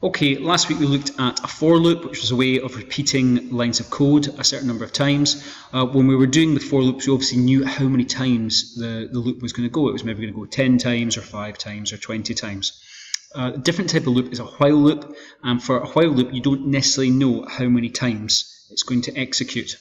Okay, last week we looked at a for loop, which was a way of repeating lines of code a certain number of times. When we were doing the for loops, we obviously knew how many times the loop was going to go. It was maybe going to go 10 times or 5 times or 20 times. A different type of loop is a while loop, and for a while loop you don't necessarily know how many times it's going to execute.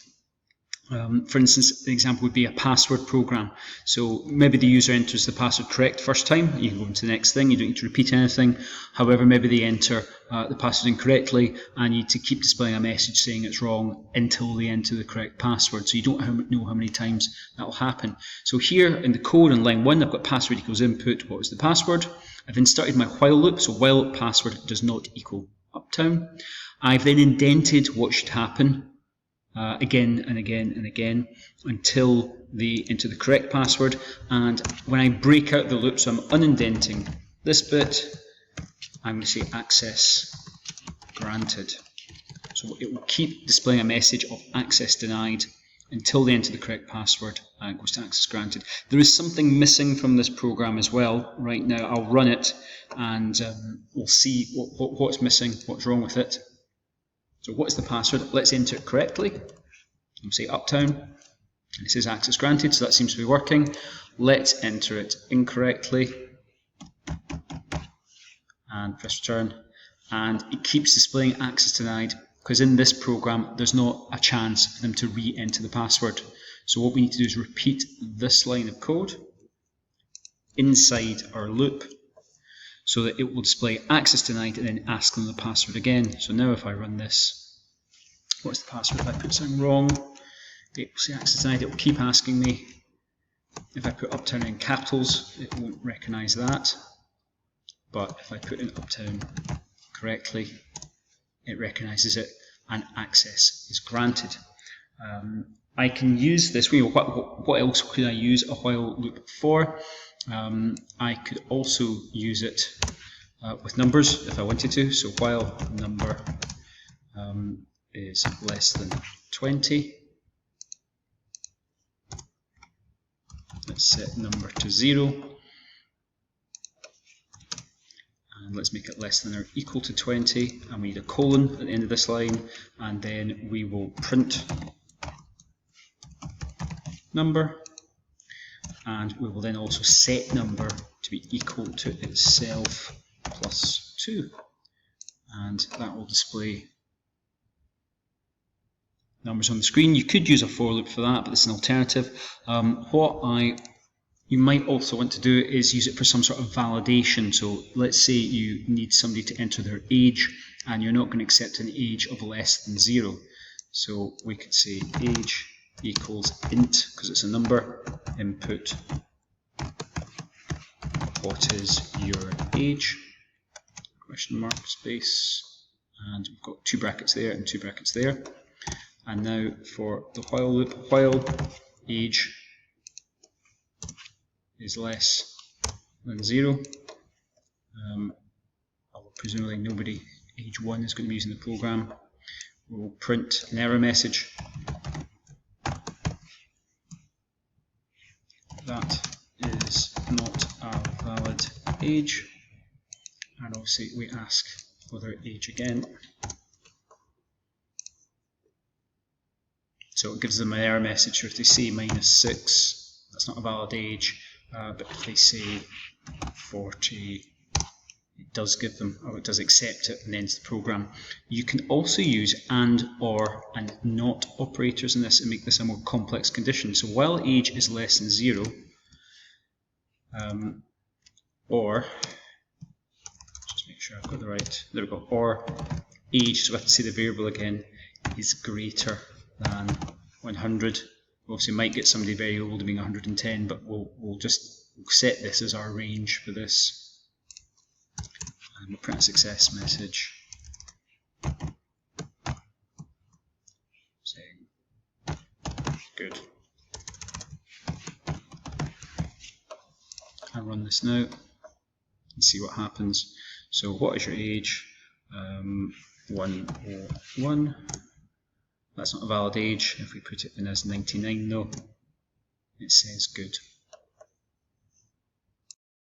For instance, an example would be a password program. So maybe the user enters the password correct first time, you can go into the next thing, you don't need to repeat anything. However, maybe they enter the password incorrectly and you need to keep displaying a message saying it's wrong until they enter the correct password. So you don't know how many times that will happen. So here in the code on line 1, I've got password equals input, what was the password? I've then started my while loop, so while password does not equal uptown. I've then indented what should happen again and again and again until they enter the correct password. And when I break out the loop, so I'm unindenting this bit, I'm going to say access granted. So it will keep displaying a message of access denied until they enter the correct password and it goes to access granted. There is something missing from this program as well. Right now I'll run it and we'll see what's missing, what's wrong with it. So what's the password? Let's enter it correctly. I'll say uptown, and it says access granted, so that seems to be working. Let's enter it incorrectly, and press return, and it keeps displaying access denied, because in this program there's not a chance for them to re-enter the password. So what we need to do is repeat this line of code inside our loop, so that it will display access denied and then ask them the password again. So now if I run this, what's the password? If I put something wrong, it will say access denied, it will keep asking me. If I put uptown in capitals, it won't recognise that. But if I put in uptown correctly, it recognises it and access is granted. I can use this, what else could I use a while loop for? I could also use it with numbers if I wanted to. So while number is less than 20, let's set number to 0, and let's make it less than or equal to 20, and we need a colon at the end of this line, and then we will print number, and we will then also set number to be equal to itself plus 2, and that will display numbers on the screen. You could use a for loop for that, but it's an alternative. You might also want to do is use it for some sort of validation. So let's say you need somebody to enter their age and you're not going to accept an age of less than 0. So we could say age equals int, because it's a number, input what is your age, question mark, space, and we've got 2 brackets there and 2 brackets there. And now for the while loop, while age is less than 0, presumably nobody age 1 is going to be using the program, we'll print an error message that is not a valid age, and obviously we ask for their age again. So it gives them an error message. So if they say -6, that's not a valid age, but if they say 40, it does give them, or it does accept it and ends the program. You can also use and, or, and not operators in this and make this a more complex condition. So while age is less than 0, or, just make sure I've got the right, there we go, or age, so we have to say the variable again, is greater than 100. We obviously might get somebody very old being 110, but we'll just set this as our range for this. And we'll print a success message saying good. I'll run this now and see what happens. So what is your age? 101. That's not a valid age. If we put it in as 99 though, it says good.